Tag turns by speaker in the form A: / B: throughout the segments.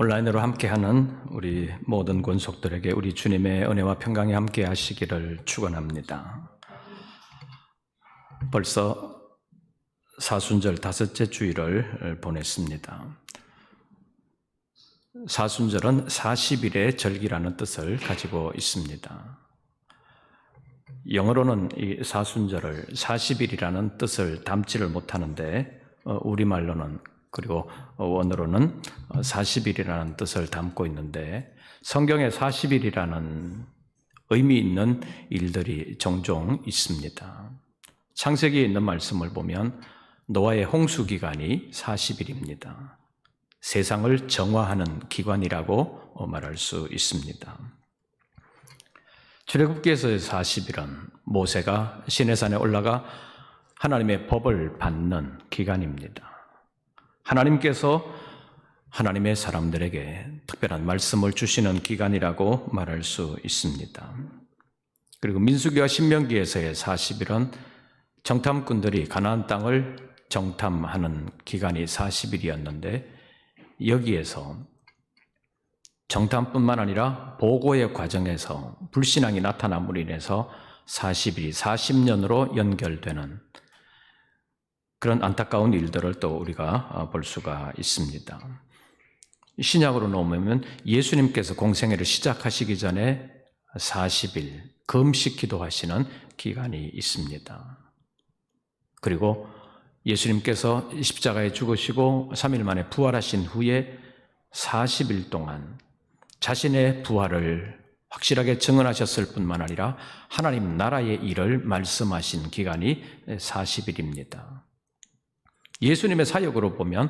A: 온라인으로 함께하는 우리 모든 권속들에게 우리 주님의 은혜와 평강이 함께 하시기를 축원합니다. 벌써 사순절 다섯째 주일을 보냈습니다. 사순절은 40일의 절기라는 뜻을 가지고 있습니다. 영어로는 이 사순절을 40일이라는 뜻을 담지를 못하는데 우리말로는 그리고 원어로는 40일이라는 뜻을 담고 있는데 성경에 40일이라는 의미 있는 일들이 종종 있습니다. 창세기에 있는 말씀을 보면 노아의 홍수 기간이 40일입니다. 세상을 정화하는 기간이라고 말할 수 있습니다. 출애굽기에서의 40일은 모세가 시내산에 올라가 하나님의 법을 받는 기간입니다. 하나님께서 하나님의 사람들에게 특별한 말씀을 주시는 기간이라고 말할 수 있습니다. 그리고 민수기와 신명기에서의 40일은 정탐꾼들이 가나안 땅을 정탐하는 기간이 40일이었는데 여기에서 정탐뿐만 아니라 보고의 과정에서 불신앙이 나타남으로 인해서 40일이 40년으로 연결되는 그런 안타까운 일들을 또 우리가 볼 수가 있습니다. 신약으로 놓으면 예수님께서 공생애를 시작하시기 전에 40일 금식 기도하시는 기간이 있습니다. 그리고 예수님께서 십자가에 죽으시고 3일 만에 부활하신 후에 40일 동안 자신의 부활을 확실하게 증언하셨을 뿐만 아니라 하나님 나라의 일을 말씀하신 기간이 40일입니다. 예수님의 사역으로 보면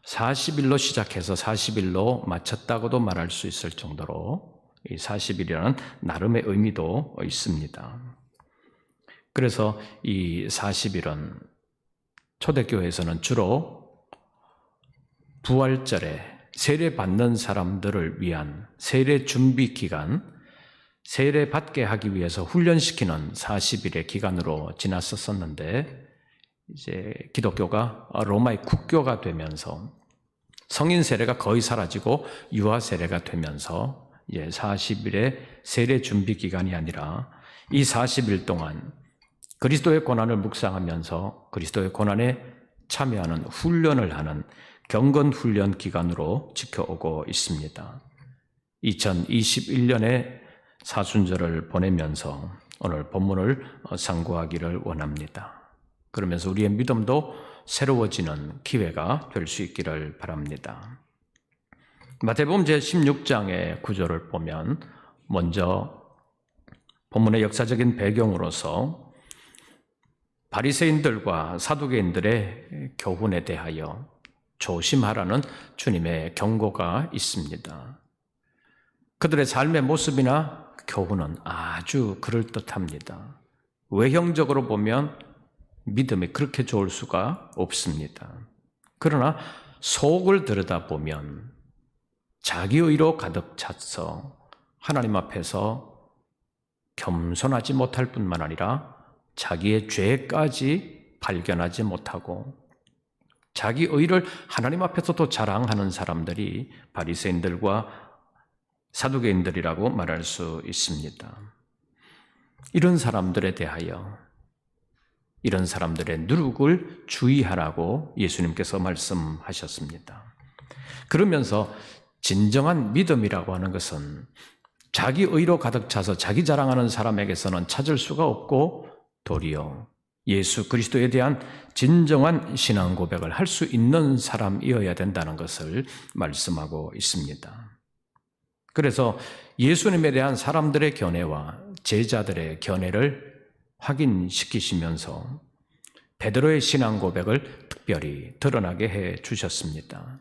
A: 40일로 시작해서 40일로 마쳤다고도 말할 수 있을 정도로 이 40일이라는 나름의 의미도 있습니다. 그래서 이 40일은 초대교회에서는 주로 부활절에 세례 받는 사람들을 위한 세례 준비 기간, 세례 받게 하기 위해서 훈련시키는 40일의 기간으로 지났었는데 이제 기독교가 로마의 국교가 되면서 성인 세례가 거의 사라지고 유아 세례가 되면서 이제 40일의 세례 준비 기간이 아니라 이 40일 동안 그리스도의 고난을 묵상하면서 그리스도의 고난에 참여하는 훈련을 하는 경건 훈련 기간으로 지켜오고 있습니다. 2021년에 사순절을 보내면서 오늘 본문을 상고하기를 원합니다. 그러면서 우리의 믿음도 새로워지는 기회가 될 수 있기를 바랍니다. 마태복음 제16장의 구절을 보면 먼저 본문의 역사적인 배경으로서 바리새인들과 사두개인들의 교훈에 대하여 조심하라는 주님의 경고가 있습니다. 그들의 삶의 모습이나 교훈은 아주 그럴듯합니다. 외형적으로 보면 믿음이 그렇게 좋을 수가 없습니다. 그러나 속을 들여다보면 자기의로 가득 차서 하나님 앞에서 겸손하지 못할 뿐만 아니라 자기의 죄까지 발견하지 못하고 자기 의를 하나님 앞에서도 자랑하는 사람들이 바리새인들과 사두개인들이라고 말할 수 있습니다. 이런 사람들에 대하여 이런 사람들의 누룩을 주의하라고 예수님께서 말씀하셨습니다. 그러면서 진정한 믿음이라고 하는 것은 자기 의로 가득 차서 자기 자랑하는 사람에게서는 찾을 수가 없고 도리어 예수 그리스도에 대한 진정한 신앙 고백을 할 수 있는 사람이어야 된다는 것을 말씀하고 있습니다. 그래서 예수님에 대한 사람들의 견해와 제자들의 견해를 확인시키시면서 베드로의 신앙 고백을 특별히 드러나게 해 주셨습니다.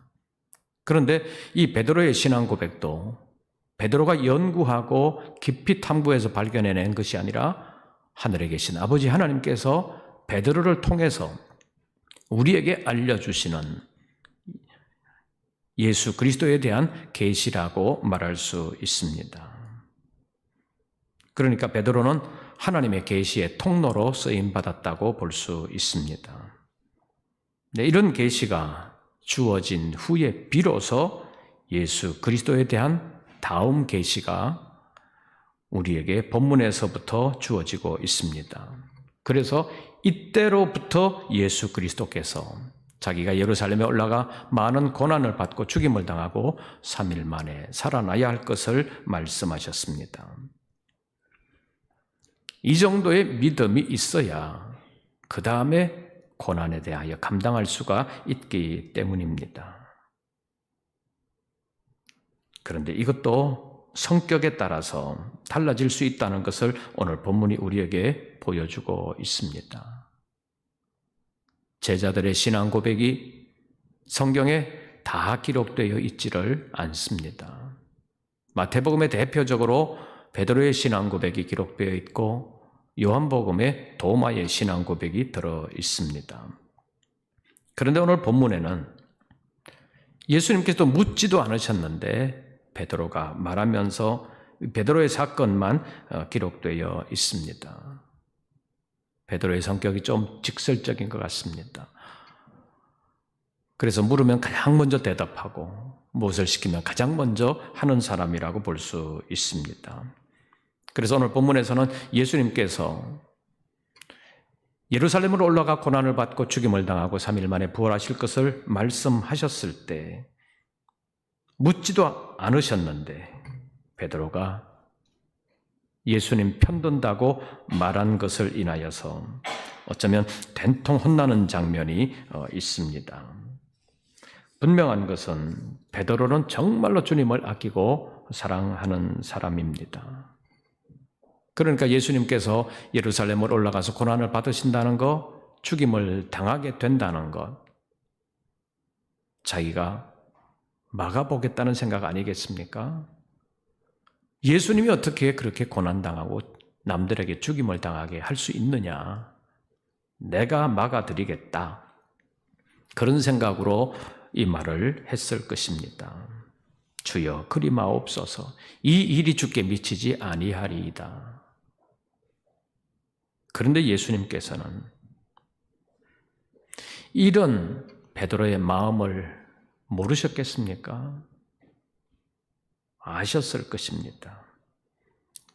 A: 그런데 이 베드로의 신앙 고백도 베드로가 연구하고 깊이 탐구해서 발견해낸 것이 아니라 하늘에 계신 아버지 하나님께서 베드로를 통해서 우리에게 알려주시는 예수 그리스도에 대한 계시라고 말할 수 있습니다. 그러니까 베드로는 하나님의 계시의 통로로 쓰임받았다고 볼 수 있습니다. 이런 계시가 주어진 후에 비로소 예수 그리스도에 대한 다음 계시가 우리에게 본문에서부터 주어지고 있습니다. 그래서 이때로부터 예수 그리스도께서 자기가 예루살렘에 올라가 많은 고난을 받고 죽임을 당하고 3일 만에 살아나야 할 것을 말씀하셨습니다. 이 정도의 믿음이 있어야 그 다음에 고난에 대하여 감당할 수가 있기 때문입니다. 그런데 이것도 성격에 따라서 달라질 수 있다는 것을 오늘 본문이 우리에게 보여주고 있습니다. 제자들의 신앙 고백이 성경에 다 기록되어 있지를 않습니다. 마태복음에 대표적으로 베드로의 신앙 고백이 기록되어 있고 요한복음에 도마의 신앙 고백이 들어 있습니다. 그런데 오늘 본문에는 예수님께서 묻지도 않으셨는데 베드로가 말하면서 베드로의 사건만 기록되어 있습니다. 베드로의 성격이 좀 직설적인 것 같습니다. 그래서 물으면 가장 먼저 대답하고 무엇을 시키면 가장 먼저 하는 사람이라고 볼 수 있습니다. 그래서 오늘 본문에서는 예수님께서 예루살렘으로 올라가 고난을 받고 죽임을 당하고 3일 만에 부활하실 것을 말씀하셨을 때 묻지도 않으셨는데 베드로가 예수님 편든다고 말한 것을 인하여서 어쩌면 된통 혼나는 장면이 있습니다. 분명한 것은 베드로는 정말로 주님을 아끼고 사랑하는 사람입니다. 그러니까 예수님께서 예루살렘으로 올라가서 고난을 받으신다는 것, 죽임을 당하게 된다는 것, 자기가 막아보겠다는 생각 아니겠습니까? 예수님이 어떻게 그렇게 고난당하고 남들에게 죽임을 당하게 할 수 있느냐? 내가 막아드리겠다. 그런 생각으로 이 말을 했을 것입니다. 주여 그리 마옵소서. 이 일이 주께 미치지 아니하리이다. 그런데 예수님께서는 이런 베드로의 마음을 모르셨겠습니까? 아셨을 것입니다.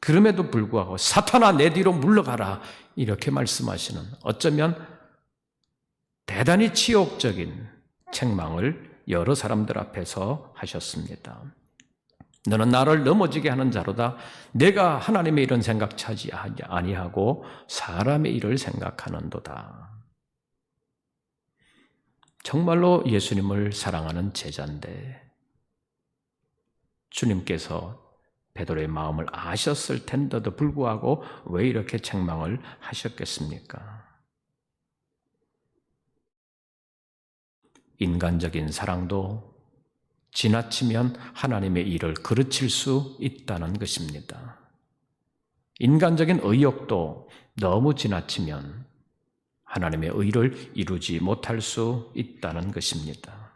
A: 그럼에도 불구하고 사탄아 내 뒤로 물러가라 이렇게 말씀하시는 어쩌면 대단히 치욕적인 책망을 여러 사람들 앞에서 하셨습니다. 너는 나를 넘어지게 하는 자로다. 내가 하나님의 일은 생각하지 아니하고 사람의 일을 생각하는도다. 정말로 예수님을 사랑하는 제자인데 주님께서 베드로의 마음을 아셨을 텐데도 불구하고 왜 이렇게 책망을 하셨겠습니까? 인간적인 사랑도 지나치면 하나님의 일을 그르칠 수 있다는 것입니다. 인간적인 의욕도 너무 지나치면 하나님의 의를 이루지 못할 수 있다는 것입니다.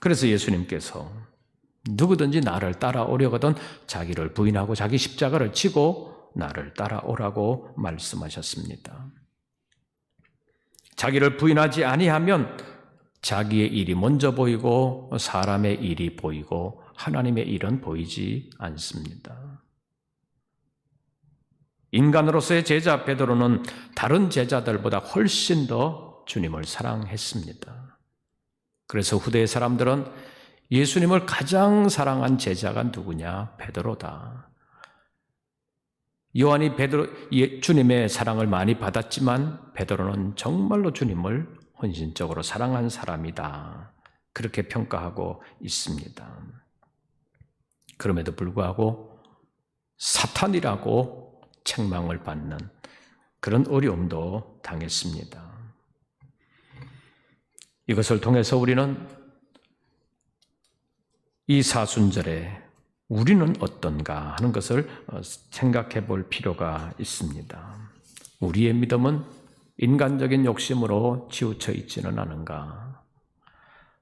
A: 그래서 예수님께서 누구든지 나를 따라오려거든 자기를 부인하고 자기 십자가를 지고 나를 따라오라고 말씀하셨습니다. 자기를 부인하지 아니하면 자기의 일이 먼저 보이고 사람의 일이 보이고 하나님의 일은 보이지 않습니다. 인간으로서의 제자 베드로는 다른 제자들보다 훨씬 더 주님을 사랑했습니다. 그래서 후대의 사람들은 예수님을 가장 사랑한 제자가 누구냐? 베드로다. 요한이 주님의 사랑을 많이 받았지만 베드로는 정말로 주님을 헌신적으로 사랑한 사람이다. 그렇게 평가하고 있습니다. 그럼에도 불구하고 사탄이라고 책망을 받는 그런 어려움도 당했습니다. 이것을 통해서 우리는 이 사순절에 우리는 어떤가 하는 것을 생각해 볼 필요가 있습니다. 우리의 믿음은 인간적인 욕심으로 치우쳐 있지는 않은가?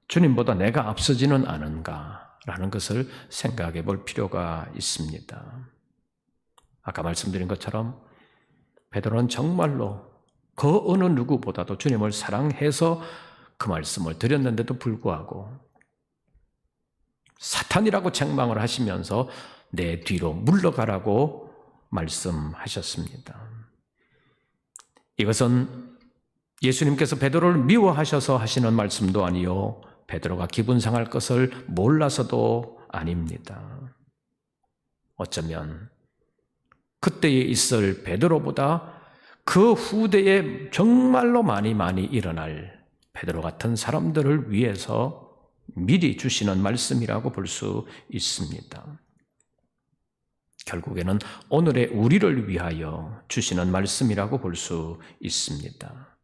A: 주님보다 내가 앞서지는 않은가? 라는 것을 생각해 볼 필요가 있습니다. 아까 말씀드린 것처럼 베드로는 정말로 그 어느 누구보다도 주님을 사랑해서 그 말씀을 드렸는데도 불구하고 사탄이라고 책망을 하시면서 내 뒤로 물러가라고 말씀하셨습니다. 이것은 예수님께서 베드로를 미워하셔서 하시는 말씀도 아니요, 베드로가 기분 상할 것을 몰라서도 아닙니다. 어쩌면 그때에 있을 베드로보다 그 후대에 정말로 많이 일어날 베드로 같은 사람들을 위해서 미리 주시는 말씀이라고 볼 수 있습니다. 결국에는 오늘의 우리를 위하여 주시는 말씀이라고 볼 수 있습니다.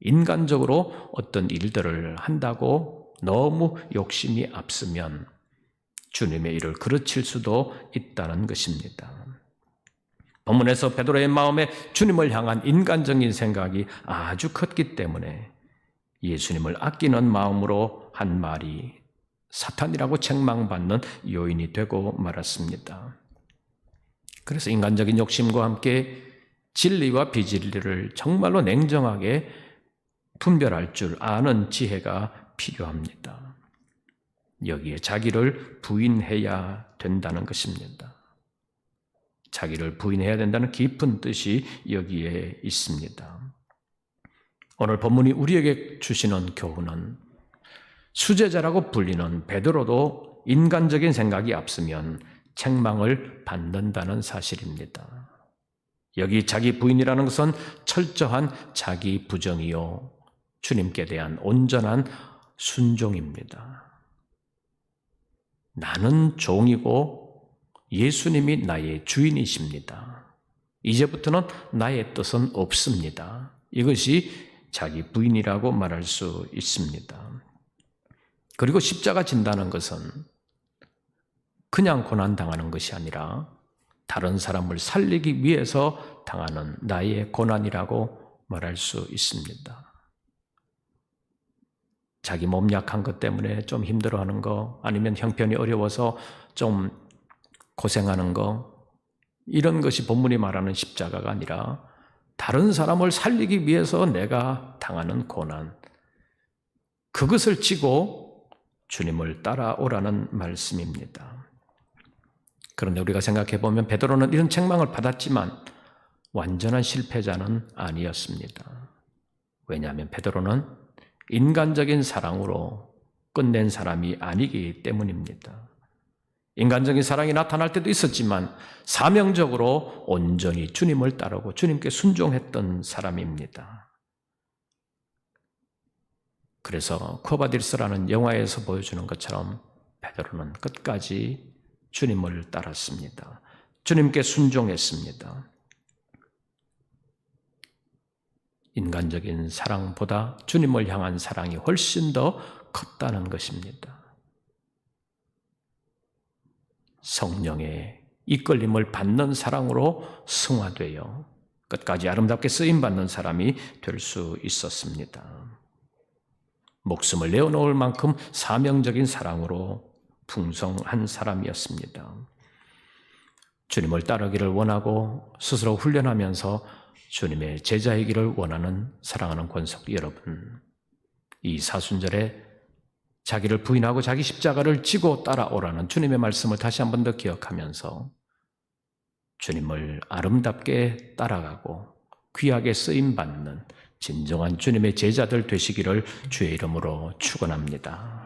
A: 인간적으로 어떤 일들을 한다고 너무 욕심이 앞서면 주님의 일을 그르칠 수도 있다는 것입니다. 본문에서 베드로의 마음에 주님을 향한 인간적인 생각이 아주 컸기 때문에 예수님을 아끼는 마음으로 한 말이 사탄이라고 책망받는 요인이 되고 말았습니다. 그래서 인간적인 욕심과 함께 진리와 비진리를 정말로 냉정하게 분별할 줄 아는 지혜가 필요합니다. 여기에 자기를 부인해야 된다는 것입니다. 자기를 부인해야 된다는 깊은 뜻이 여기에 있습니다. 오늘 본문이 우리에게 주시는 교훈은 수제자라고 불리는 베드로도 인간적인 생각이 앞서면 책망을 받는다는 사실입니다. 여기 자기 부인이라는 것은 철저한 자기 부정이요, 주님께 대한 온전한 순종입니다. 나는 종이고 예수님이 나의 주인이십니다. 이제부터는 나의 뜻은 없습니다. 이것이 자기 부인이라고 말할 수 있습니다. 그리고 십자가 진다는 것은 그냥 고난당하는 것이 아니라 다른 사람을 살리기 위해서 당하는 나의 고난이라고 말할 수 있습니다. 자기 몸 약한 것 때문에 좀 힘들어하는 거, 아니면 형편이 어려워서 좀 고생하는 거, 이런 것이 본문이 말하는 십자가가 아니라 다른 사람을 살리기 위해서 내가 당하는 고난, 그것을 지고 주님을 따라오라는 말씀입니다. 그런데 우리가 생각해 보면 베드로는 이런 책망을 받았지만 완전한 실패자는 아니었습니다. 왜냐하면 베드로는 인간적인 사랑으로 끝낸 사람이 아니기 때문입니다. 인간적인 사랑이 나타날 때도 있었지만 사명적으로 온전히 주님을 따르고 주님께 순종했던 사람입니다. 그래서 쿼바딜스라는 영화에서 보여주는 것처럼 베드로는 끝까지 주님을 따랐습니다. 주님께 순종했습니다. 인간적인 사랑보다 주님을 향한 사랑이 훨씬 더 컸다는 것입니다. 성령의 이끌림을 받는 사랑으로 승화되어 끝까지 아름답게 쓰임받는 사람이 될 수 있었습니다. 목숨을 내어놓을 만큼 사명적인 사랑으로 풍성한 사람이었습니다. 주님을 따르기를 원하고 스스로 훈련하면서 주님의 제자이기를 원하는 사랑하는 권속 여러분, 이 사순절에 자기를 부인하고 자기 십자가를 지고 따라오라는 주님의 말씀을 다시 한 번 더 기억하면서 주님을 아름답게 따라가고 귀하게 쓰임받는 진정한 주님의 제자들 되시기를 주의 이름으로 축원합니다.